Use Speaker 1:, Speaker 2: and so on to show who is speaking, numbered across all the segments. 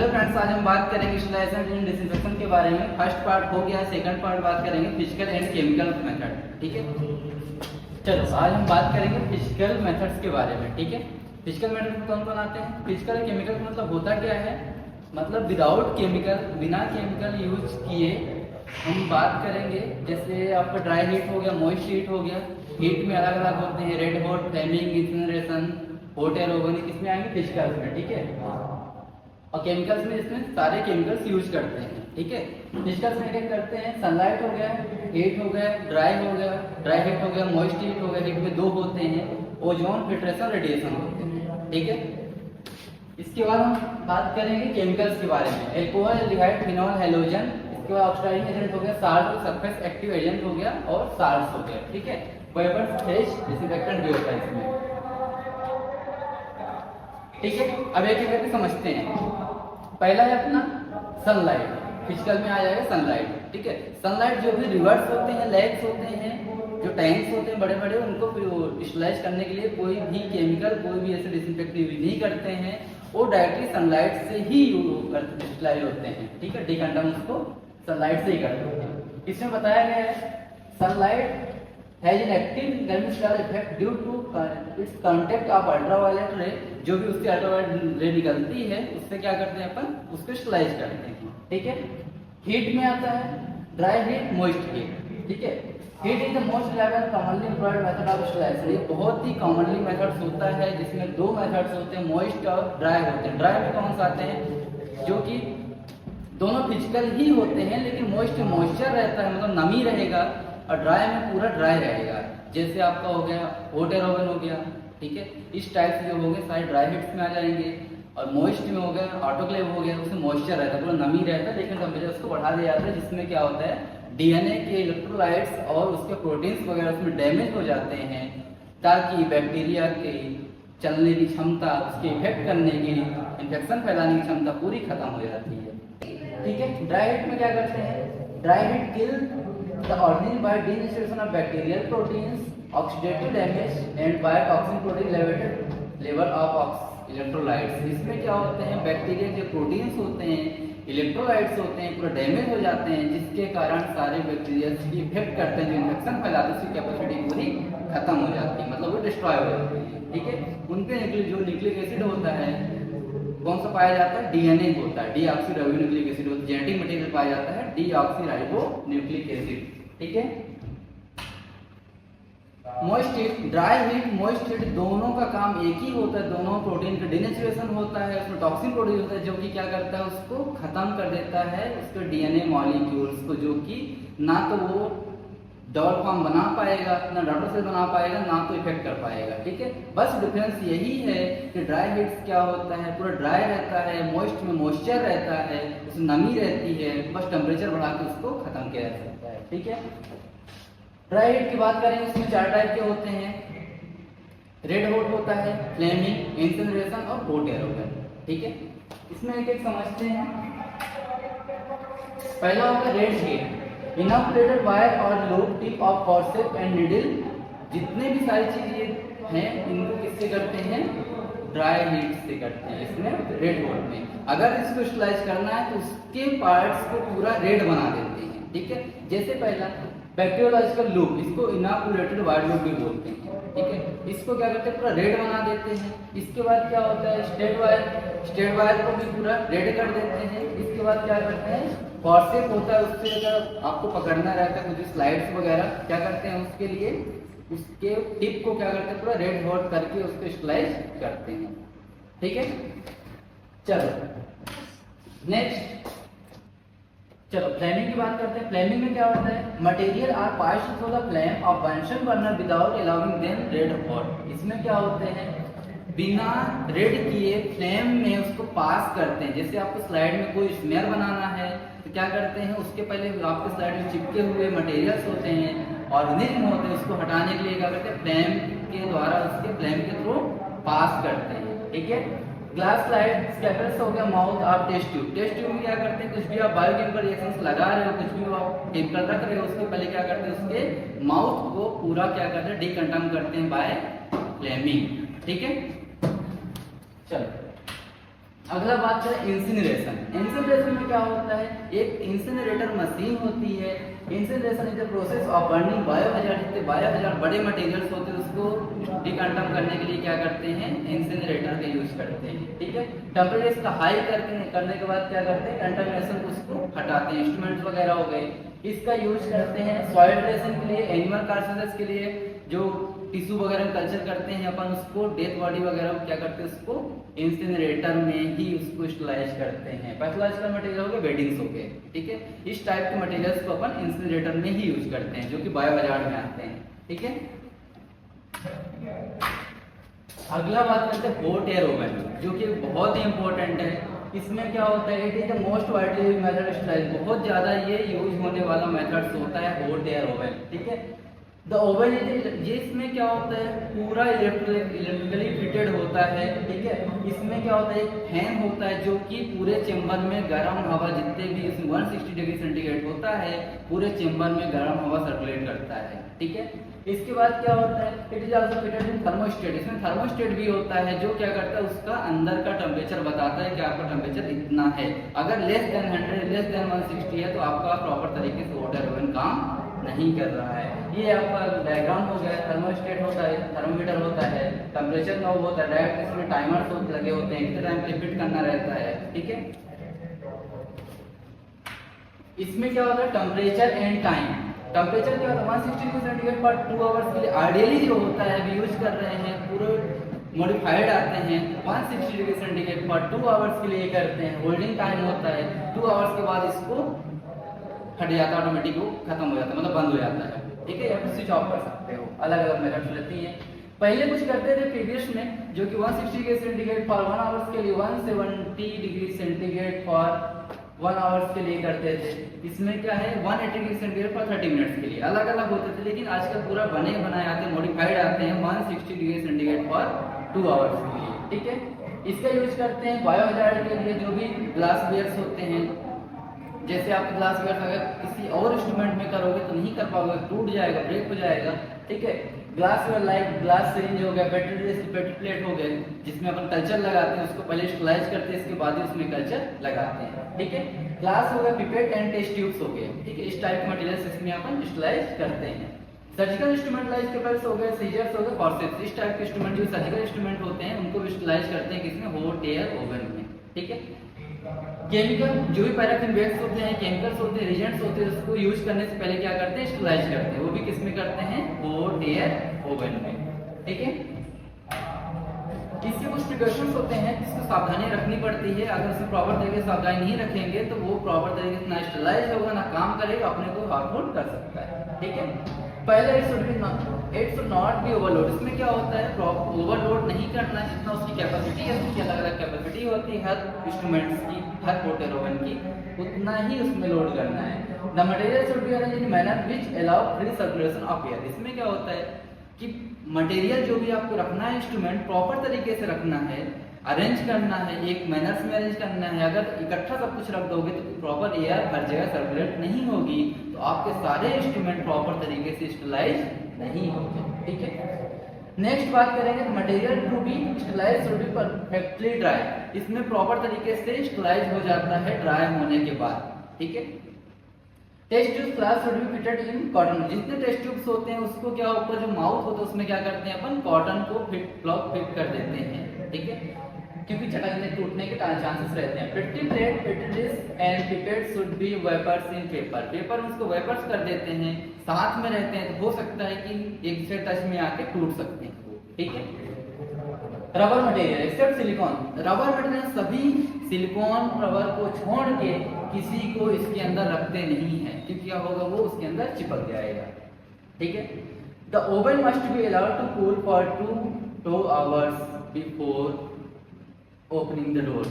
Speaker 1: Hello friends, आज हम बात करेंगे स्टरलाइजेशन एंड डिसइंफेक्शन के बारे में। फर्स्ट पार्ट हो गया, सेकंड पार्ट बात करेंगे फिजिकल एंड केमिकल मेथड। ठीक है, चलो आज हम बात करेंगे फिजिकल मेथड्स के बारे में। ठीक है, फिजिकल मेथड में कौन कौन आते हैं? फिजिकल केमिकल का मतलब होता क्या है? मतलब विदाउट केमिकल, बिना केमिकल यूज किए हम बात करेंगे। जैसे आपका ड्राई हीट हो गया, मॉइस्ट हीट हो गया। हीट में अलग अलग होते हैं, red hot, flaming, incineration, hot air oven, इसमें आएंगे फिजिकल्स में। ठीक है, और केमिकल्स में इसमें सारे केमिकल्स यूज करते हैं। ठीक है, फिजिकल्स में क्या करते हैं? सनलाइट हो गया, हीट हो गया, ड्राई हो गया, ड्राई हीट हो गया, मॉइस्ट हीट हो गया। हीट में दो होते हैं, ओजोन, फिल्ट्रेशन, रेडिएशन होते हैं। ठीक है, इसके बाद हम बात करेंगे केमिकल्स के बारे में। Alcohol, aldehyde, phenol, halogen. इसके बाद ऑक्सीडाइजिंग एजेंट हो गया, साल्ट, सरफेस एक्टिव एजेंट हो गया और साल्ट्स हो गया। ठीक है, वेपर्स, फेज, डिसइंफेक्टेंट भी होता है इसमें। ठीक है, अब एक एक करके समझते हैं। पहला है अपना सनलाइट, फिजिकल में आ जाएगा सनलाइट। ठीक है, सनलाइट जो भी रिवर्स होते हैं, लेग्स होते हैं, जो टैंक्स होते हैं बड़े बड़े, उनको स्टरलाइज करने के लिए कोई भी केमिकल, कोई भी ऐसे डिसइंफेक्टेंट यूज नहीं करते हैं। वो डायरेक्टली सनलाइट से ही स्टरलाइज होते हैं। ठीक है, डिकंडम उसको सनलाइट से ही करते हैं। इसमें बताया गया है sunlight has an active germicidal effect due to its contact of ultraviolet ray. जो भी उससे अल्ट्रावायलेट रे निकलती है, उससे क्या करते हैं अपन? उसको स्टरलाइज करते हैं। ठीक है, हीट में आता है ड्राई हीट, मॉइस्ट हीट। ठीक है, heat is the most reliable commonly employed method of sterilisation. ये बहुत ही कॉमनली मेथड्स होता है, जिसमें दो मेथड्स होते हैं, मॉइस्ट और ड्राई होते हैं। ड्राई में कौन सा आते हैं? जो कि दोनों फिजिकल ही होते हैं, लेकिन मॉइस्ट में मॉइस्चर रहता है, मतलब नमी रहेगा, और ड्राई में पूरा ड्राई रहेगा। जैसे आपका हो गया हॉट एयर ओवन हो गया। ठीक है, इस टाइप से जो हो गए सारे ड्राई हीट्स में आ जाएंगे। और मॉइस्ट में हो गया ऑटोक्लेव हो गया, उसमें मॉइस्चर रहता है, पूरा नमी रहता है, लेकिन टेम्परेचर उसको बढ़ा दिया जाता है, जिसमें क्या होता है? डीएनए के इलेक्ट्रोलाइट्स और उसके प्रोटीन्स वगैरह उसमें डैमेज हो जाते हैं, ताकि बैक्टीरिया के चलने की क्षमता, उसके इफेक्ट करने की, इन्फेक्शन फैलाने की क्षमता पूरी खत्म हो जाती है। ठीक है, ड्राई हीट में क्या करते हैं? Dry heat kill the organism by denaturation of bacterial proteins, oxidative damage and by toxin protein level of electrolytes. इसमें क्या होते हैं? बैक्टीरिया के प्रोटीन्स होते हैं, इलेक्ट्रोलाइट्स होते हैं, पूरा डैमेज हो जाते हैं, जिसके कारण सारे बैक्टीरिया की इफेक्ट करते हैं, जो इन्फेक्शन फैलाते हैं, उसकी कैपेसिटी पूरी खत्म हो जाती है, मतलब वो डिस्ट्रॉय हो जाती है। ठीक है, उनके जो न्यूक्लिक एसिड होता है, कौन सा पाया जाता है? डीएनए होता है, डीऑक्सी राइबो न्यूक्लिक एसिड होता है, जेनेटिक मटेरियल पाया जाता है डीऑक्सी राइबो न्यूक्लिक एसिड। ठीक है, moist heat, dry heat, moist heat, दोनों का काम एक ही होता है। दोनों प्रोटीन का डिनेचुरेशन होता है, उसमें टॉक्सिन प्रोड्यूस होता है, जो कि क्या करता है? उसको खत्म कर देता है, उसके डीएनए मॉलिक्यूल्स को, जो कि ना तो वो डबल फॉर्म बना पाएगा, ना डॉटर सेल बना पाएगा, ना तो इफेक्ट कर पाएगा। ठीक है, बस डिफरेंस यही है कि ड्राई हीट क्या होता है? पूरा ड्राई रहता है, मॉइस्ट में मॉइस्चर रहता है, उसमें नमी रहती है, बस टेम्परेचर बढ़ा के उसको खत्म किया जा सकता है। ठीक है, ड्राई हीट की बात करें, इसमें चार टाइप के होते हैं। रेड हॉट होता है, फ्लेमिंग, इंसिनरेशन और हॉट एयर ओवन। ठीक है, इसमें एक एक समझते हैं। पहला होगा रेड हीट, इनोकुलेटेड वायर और loop tip of forceps and needle. जितने भी सारी चीजें हैं, इनको किससे करते हैं? ड्राई हीट से करते हैं। इसमें रेड हॉट में अगर इसको स्टरलाइज करना है तो उसके पार्ट्स को पूरा रेड बना देते हैं। ठीक है, जैसे पहला बैक्टीरियोलॉजिकल लूप, इसको इनोकुलेटेड वायर लूप भी बोलते हैं। ठीक है, इसको क्या करते हैं? पूरा रेड बना देते हैं। इसके बाद क्या होता है? स्टेट वायर को भी पूरा रेड कर देते हैं। इसके बाद क्या करते हैं? फॉर्सेप होता है, उससे अगर आपको पकड़ना रहता है कुछ स्लाइड्स वगैरह, क्या करते हैं? उसके लिए उसके टिप को क्या करते हैं? पूरा रेड हॉट करके उसको स्टरलाइज करते हैं। ठीक है, चलो नेक्स्ट, चलो फ्लेमिंग की बात करते हैं। फ्लेमिंग में क्या होता है? Material are passed through the flame of Bunsen burner without allowing them red hot. इसमें क्या होते हैं? बिना रेड किए फ्लेम में उसको पास करते हैं। जैसे आपको स्लाइड में कोई स्मेयर बनाना है तो क्या करते हैं? उसके पहले आपके स्लाइड में चिपके हुए मटेरियल्स होते हैं, ऑर्गेनिज्म होते हैं, उसको हटाने के लिए क्या करते हैं? फ्लेम के द्वारा, उसके फ्लेम के थ्रू पास करते हैं। ठीक है, ग्लास स्लाइड, स्कैपर्स हो गया, माउथ आप टेस्ट ट्यूब। टेस्ट ट्यूब में क्या करते हैं? कुछ भी आप बायोकेमिकल रिएक्शंस लगा रहे हो, कुछ भी आप केमिकल रख रहे हो, उसके पहले क्या करते हैं? उसके माउथ को पूरा क्या करते हैं? डिकंटाम करते हैं बाय फ्लेमिंग। ठीक है, चलो अगला बात है इंसिनरेशन। इंसिनरेशन में क्या होता है, एक इंसिनरेटर मशीन होती है। Incineration is the process of burning biohazard. जितने बायोहजार्ड बड़े मटेरियल्स होते हैं उसको डिकंडम करने के लिए क्या करते हैं, इंसिनरेटर का यूज करते हैं। ठीक है, टेम्परेचर इसका हाई करने के बाद क्या करते हैं, कंटामिनेशन को उसको हटाते हैं। इंस्ट्रूमेंट्स वगैरह हो गए, इसका यूज करते हैं सॉइल ड्रेसिंग के लिए, एनिमल कार्सिसेस के लिए, जो टिश्यू वगैरह में कल्चर करते हैं अपन उसको, डेथ बॉडी वगैरह क्या करते हैं उसको इंसिनरेटर में ही उसको स्टलाइज करते हैं। पैथोलॉजिकल मटेरियल हो गए, बेडिंग्स हो गए। ठीक है, इस टाइप के मटेरियल्स को अपन इंसिनरेटर में ही यूज करते हैं, जो कि बायोहजार्ड में आते हैं। ठीक है, अगला बात करते हैं हॉट एयर ओवन, जो कि बहुत ही इंपॉर्टेंट है। इसमें क्या होता है, it is the most widely used method style, बहुत ज्यादा ये यूज होने वाला मेथड होता है हॉट एयर ओवन। ठीक है, द ओवन ये इसमें क्या होता है, पूरा इलेक्ट्रिकली फिटेड होता है। ठीक है, इसमें क्या होता है, एक फैन होता है जो कि पूरे चेंबर में गर्म हवा, जितने भी इसमें 160 डिग्री सेंटीग्रेड होता है, पूरे चेंबर में गर्म हवा सर्कुलेट करता है। ठीक है, इसके बाद क्या होता है, it is also fitted in thermostat. इसमें थर्मोस्टेट भी होता है जो क्या करता है, उसका अंदर का टेम्परेचर बताता है कि आपका टेम्परेचर इतना है। अगर लेस देन 100, लेस देन 160 है तो आपका प्रॉपर तरीके से वाटर ओवन काम नहीं कर रहा है। ये आपका डायग्राम हो गया, थर्मोस्टेट होता है, थर्मोमीटर होता है, टेम्परेचर नॉब होता है, डायरेक्ट इसमें टाइमर्स लगे होते हैं, कितने टाइम के लिए फिट करना रहता है। ठीक है, इसमें क्या होता है, टेम्परेचर एंड टाइम। टेम्परेचर क्या होता है, 160 डिग्री सेंटीग्रेड पर 2 आवर्स के लिए आइडियली जो होता है, अभी यूज कर रहे हैं, पूरे मॉडिफाइड आते हैं 160 डिग्री सेंटीग्रेड पर 2 आवर्स के लिए करते हैं। होल्डिंग टाइम होता है 2 आवर्स के बाद इसको हट जाता है, ऑटोमेटिक वो खत्म हो जाता है, मतलब बंद हो जाता है। ठीक है, या फिर स्विच ऑफ कर सकते हो, अलग अलग मेथड्स रहती हैं। पहले कुछ करते थे प्रीवियस में, जो कि 160 डिग्री सेंटीग्रेड फॉर 1 आवर्स के लिए, 170 डिग्री सेंटीग्रेड फॉर 1 आवर्स के लिए करते थे। इसमें क्या है, 180 डिग्री सेंटीग्रेड फॉर 30 मिनट्स के लिए, अलग अलग होते थे। लेकिन आजकल पूरा बने बनाए आते हैं, मॉडिफाइड आते हैं 160 डिग्री सेंटीग्रेड फॉर 2 आवर्स के लिए। ठीक है, इसका यूज करते हैं बायोहजार्ड के लिए, जो भी ग्लास वेयर्स होते हैं। जैसे आप ग्लास वेयर अगर किसी और इंस्ट्रूमेंट में करोगे तो नहीं कर पाओगे, टूट जाएगा, ब्रेक हो जाएगा। ठीक है, glassware like glass syringe हो गया, पेट्री प्लेट हो गए, जिसमें अपन कल्चर लगाते हैं, उसको पहले स्टलाइज करते हैं, इसके बाद ही उसमें कल्चर लगाते हैं। ठीक है, ग्लास हो गया, पिपेट एंड टेस्ट ट्यूब्स हो गए। ठीक है, इस टाइप के मटेरियल्स इसमें अपन स्टलाइज करते हैं। सर्जिकल इंस्ट्रूमेंट लाइक केबल्स हो गए, सीजर्स हो गए, फॉर्सेप्स, इस टाइप के इंस्ट्रूमेंट जो सर्जिकल इंस्ट्रूमेंट होते हैं उनको स्टलाइज करते हैं किसमें, हॉट एयर ओवन में। ठीक है, केमिकल जो भी पैराफिन वेट्स होते हैं, केमिकल्स होते हैं, रिजेंट्स होते हैं, उसको यूज करने से पहले क्या करते हैं, स्टलाइज करते हैं। वो भी किसमें करते हैं, हॉट एयर ओवन में। ठीक है, इसके कुछ प्रिकॉशंस होते हैं जिसको सावधानी रखनी पड़ती है। अगर उसमें प्रॉपर तरीके से सावधानी नहीं रखेंगे तो वो प्रॉपर तरीके से ना स्टलाइज होगा, ना काम करेगा, अपने को हार्मफुल कर सकता है। ठीक है, पहले it should not be overload. इसमें क्या होता है, ओवरलोड नहीं करना, जितना उसकी कैपेसिटी है, उसकी अलग अलग कैपेसिटी होती है हर इंस्ट्रूमेंट्स की, हर हॉट एयर ओवन की, उतना ही उसमें लोड करना है। The material should be arranged in manner which allow free circulation of air. इसमें क्या होता है कि मटेरियल जो भी आपको रखना है, इंस्ट्रूमेंट प्रॉपर तरीके से रखना है, अरेंज करना है, एक मैनर्स में अरेंज करना है। अगर इकट्ठा सब कुछ रख दोगे तो प्रॉपर एयर हर जगह सर्कुलेट नहीं होगी, तो आपके सारे इंस्ट्रूमेंट प्रॉपर तरीके से स्टलाइज नहीं होंगे। ठीक है, नेक्स्ट बात करेंगे, material to be sterilise should be perfectly dry. इसमें प्रॉपर तरीके से स्टलाइज हो जाता है ड्राई होने के बाद। ठीक है, test tube glass should be fitted in cotton. जितने टेस्ट ट्यूब्स होते हैं उसको क्या ऊपर जो माउथ होता है उसमें क्या करते हैं अपन, कॉटन को ब्लॉक फिट कर देते हैं। ठीक है, क्योंकि झटकने टूटने के चांसेस रहते हैं। Petri plate, petri dish and pipette should be वेपर्स इन पेपर। पेपर उसको वेपर्स कर देते हैं, साथ में रहते हैं, तो हो सकता है कि एक दूसरे टच में आके टूट सकते हैं। ठीक है, rubber material except silicone. Rubber material सभी सिलिकॉन रबर को छोड़ के किसी को इसके अंदर रखते नहीं है, क्योंकि क्या होगा, वो उसके अंदर चिपक जाएगा। ठीक है, the oven must be allowed to cool for 2 hours before opening the door.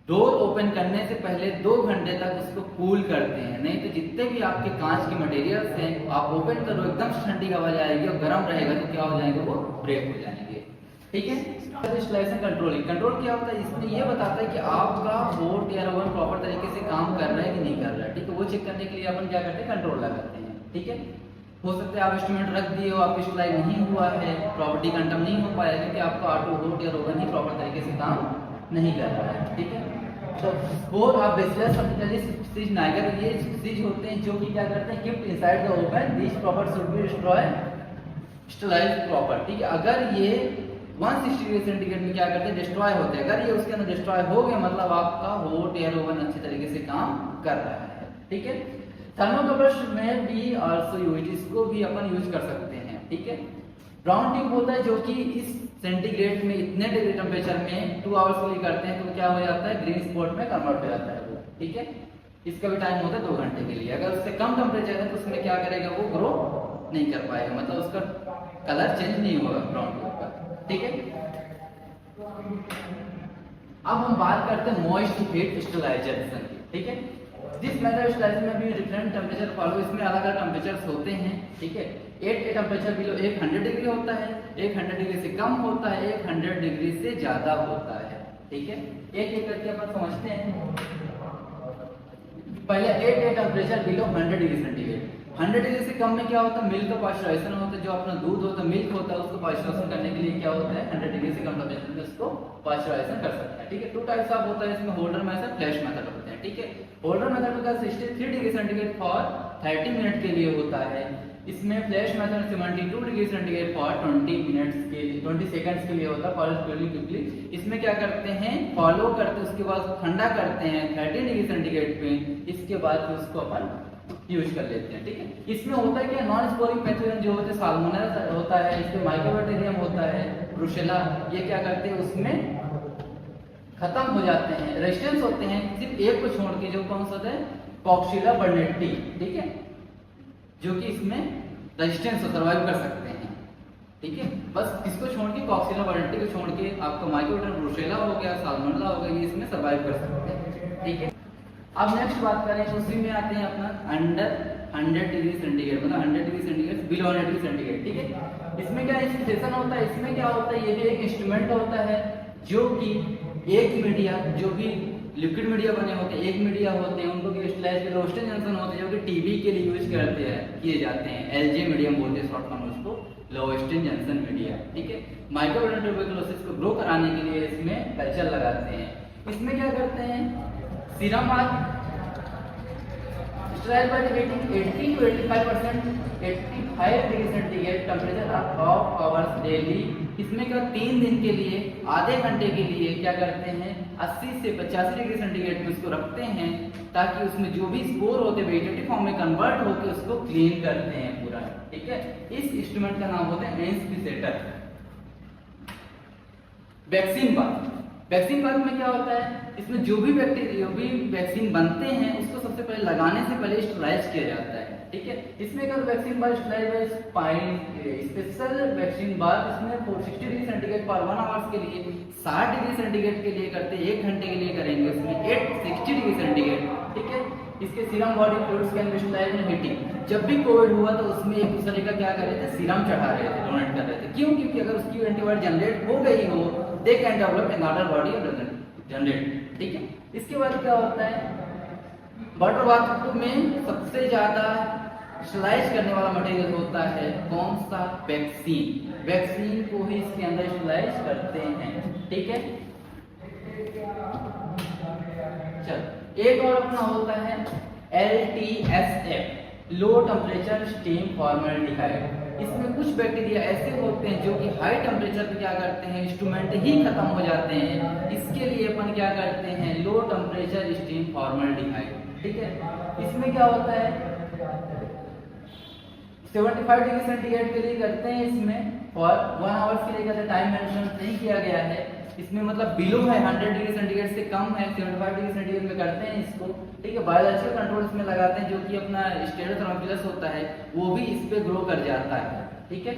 Speaker 1: Door open करने से पहले 2 घंटे तक उसको कूल करते हैं, नहीं तो जितने भी आपके कांच के मटेरियल्स हैं आप ओपन करो, एकदम ठंडी हवा जाएगी और गर्म रहेगा तो क्या हो जाएंगे, वो ब्रेक हो जाएंगे। ठीक है, इंस्टॉलेशन कंट्रोलिंग। कंट्रोल क्या होता है, इसमें ये बताता है कि आपका हॉट एयर ओवन प्रॉपर तरीके से काम कर रहा है कि नहीं कर रहा है। ठीक है, वो चेक करने के लिए अपन क्या करते हैं, कंट्रोल लगाते हैं। ठीक है, हो सकता है आप इंस्ट्रूमेंट रख दिए हो, आपकी स्टलाइज नहीं हुआ है, प्रॉपर्टी कंडम नहीं हो पाया, क्योंकि आपका ऑटो हॉट एयर ओवन ही प्रॉपर तरीके से काम नहीं कर रहा है, ठीक है। तो spore of Bacillus subtilis niger, ये सीज होते हैं जो कि क्या करते हैं, kept inside the open, this proper should be destroy sterilise proper, ठीक है। अगर ये 160 डिग्री सेंटीग्रेड में क्या करते हैं, डिस्ट्रॉय होते हैं। अगर ये उसके अंदर डिस्ट्रॉय हो गया मतलब आपका हॉट एयर ओवन अच्छी तरीके से काम कर रहा है, ठीक है। थर्मोकपल्स में भी आल्सो यूज, इसको भी अपन यूज कर सकते हैं, ठीक है। ब्राउन ट्यूब होता है जो कि इस सेंटीग्रेड में इतने डिग्री टेम्परेचर में 2 आवर्स के लिए करते हैं तो क्या हो जाता है, ग्रीन स्पॉट में कन्वर्ट हो जाता है वो, ठीक है। इसका भी टाइम होता है 2 घंटे के लिए। अगर उससे कम टेम्परेचर है तो उसमें क्या करेगा, वो ग्रो नहीं कर पाएगा, मतलब उसका कलर चेंज नहीं होगा ब्राउन ट्यूब का, ठीक है। अब हम बात करते हैं मॉइस्ट हीट स्टरलाइजेशन की, ठीक है। जिस मेथड स्टरलाइजेशन में भी डिफरेंट टेम्परेचर फॉलो, इसमें अलग अलग टेम्परेचर्स होते हैं, ठीक है। एक टेम्परेचर बिलो 100 डिग्री होता है, 100 डिग्री से कम होता है, 100 डिग्री से ज्यादा होता है, ठीक है। एक एक करके अपन समझते हैं। पहले एक temperature below 100 degree centigrade. 100 degree से कम में क्या होता है, मिल्क का पाश्चराइजेशन होता है, जो अपना दूध होता है, मिल्क होता है, उसको पाश्चराइजेशन करने के लिए क्या होता है, 100 डिग्री से कम टेम्परेचर में उसको पाश्चराइजेशन कर सकते हैं, ठीक है। 2 टाइप्स ऑफ होता है इसमें, होल्डर मेथड, फ्लैश मेथड होते हैं, ठीक है। होल्डर मेथड का 63 डिग्री सेंटीग्रेड फॉर 30 मिनट के लिए होता है। इसमें flash method 72 degree centigrade for 20 minutes के लिए, 20 सेकंड्स के लिए होता है, फॉर कूलिंग क्विकली। इसमें क्या करते हैं, फॉलो करते उसके बाद ठंडा करते हैं 30 डिग्री सेंटीग्रेड पे, इसके बाद फिर उसको अपन यूज कर लेते हैं, ठीक है। इसमें होता है क्या, नॉन स्पोरिंग पैथोजन जो होते हैं, साल्मोनेला होता है, इसमें माइकोबैक्टीरियम होता है, ब्रुसेला, ये क्या करते हैं उसमें खत्म हो जाते हैं, रेजिस्टेंस होते हैं, सिर्फ एक को छोड़ के, जो कौन सा होता है, कॉक्सिला बर्नेटी, ठीक है, जो कि इसमें रेजिस्टेंस सर्वाइव कर सकते हैं, ठीक है। बस इसको छोड़ के, कॉक्सिला बर्नेटी को छोड़ के आपका माइकोबैक्टीरियम, ब्रुसेला हो गया, साल्मोनेला हो गया, ये इसमें सर्वाइव कर सकते हैं, ठीक है। अब नेक्स्ट बात करें तो उसी में आते हैं अपना अंडर 100 डिग्री सेंटीग्रेड, मतलब 100 degree centigrade below 100 degree centigrade, ठीक है। इसमें क्या स्टेशन होता है, इसमें क्या होता है, ये भी एक इंस्ट्रूमेंट होता है जो कि एक मीडिया, जो भी लिक्विड मीडिया बने होते हैं, एक मीडिया होते हैं, उनको क्रिस्टलाइज के लोस्टन जंक्शन होते हैं, जो कि टीवी के लिए यूज करते हैं, किए जाते हैं, एलजे मीडियम बोलते हैं शॉर्ट फॉर्म उसको, लोस्टन जंक्शन मीडिया, ठीक है। माइक्रोबायोलॉजी ट्यूबरकुलोसिस को ग्रो कराने के लिए इसमें कल्चर लगाते हैं। इसमें क्या करते हैं, serum mark sterile by heating 80 to 85%, 85 degree centigrade temperature of hours daily. इसमें क्या 3 दिन के लिए, आधे घंटे के लिए क्या करते हैं, 80 से 85 डिग्री सेंटीग्रेड में उसको रखते हैं, ताकि उसमें जो भी स्पोर होते हैं वेजिटेटिव फॉर्म में कन्वर्ट होकर उसको क्लीन करते हैं पूरा, ठीक है। इस इंस्ट्रूमेंट का नाम होता है एन्स्पिसेटर। वैक्सीन बात, वैक्सीन बात में क्या होता है, इसमें जो भी वैक्सीन बनते हैं उसको सबसे पहले लगाने से पहले स्टरलाइज किया जाता है, ठीक है। इसमें अगर वैक्सीन बार स्टरलाइज स्पेशल वैक्सीन बार, इसमें 60 डिग्री सेंटीग्रेड पर 1 आवर्स के लिए, 60 डिग्री सेंटीग्रेड के लिए करते हैं, 1 घंटे के लिए करेंगे उसमें 860 डिग्री सेंटीग्रेड, ठीक है। इसके serum body fluids can be sterilised in heating. जब भी कोविड हुआ तो उसमें एक दूसरे का क्या कर रहे थे, सीरम चढ़ा रहे थे, डोनेट कर रहे थे, क्यों, क्योंकि अगर उसकी एंटीबॉडी जनरेट हो गई हो, they can develop another body generate, ठीक है। इसके बाद क्या होता है, वाटर बाथ में सबसे ज्यादा स्टरलाइज करने वाला मटेरियल होता है कौन सा, वैक्सीन। वैक्सीन को ही इसके अंदर स्टरलाइज करते हैं, ठीक है। चल एक और अपना होता है LTSF, low temperature steam formaldehyde. इसमें कुछ बैक्टीरिया ऐसे होते हैं जो कि हाई टेम्परेचर पे क्या करते हैं, इंस्ट्रूमेंट ही खत्म हो जाते हैं, इसके लिए अपन क्या करते हैं, लो टेम्परेचर स्टीम फॉर्मल्डिहाइड, ठीक है। इसमें क्या होता है, 75 डिग्री सेंटीग्रेड के लिए करते हैं, इसमें फॉर 1 आवर्स के लिए करते हैं, टाइम मेंशन नहीं किया गया है इसमें, मतलब बिलो है 100 डिग्री सेंटीग्रेड से कम है, 75 डिग्री सेंटीग्रेड में करते हैं इसको, ठीक है। बायोलॉजिकल कंट्रोल इसमें लगाते हैं, जो कि अपना स्टेरोथर्मोफिलस होता है वो भी इस पे ग्रो कर जाता है, ठीक है।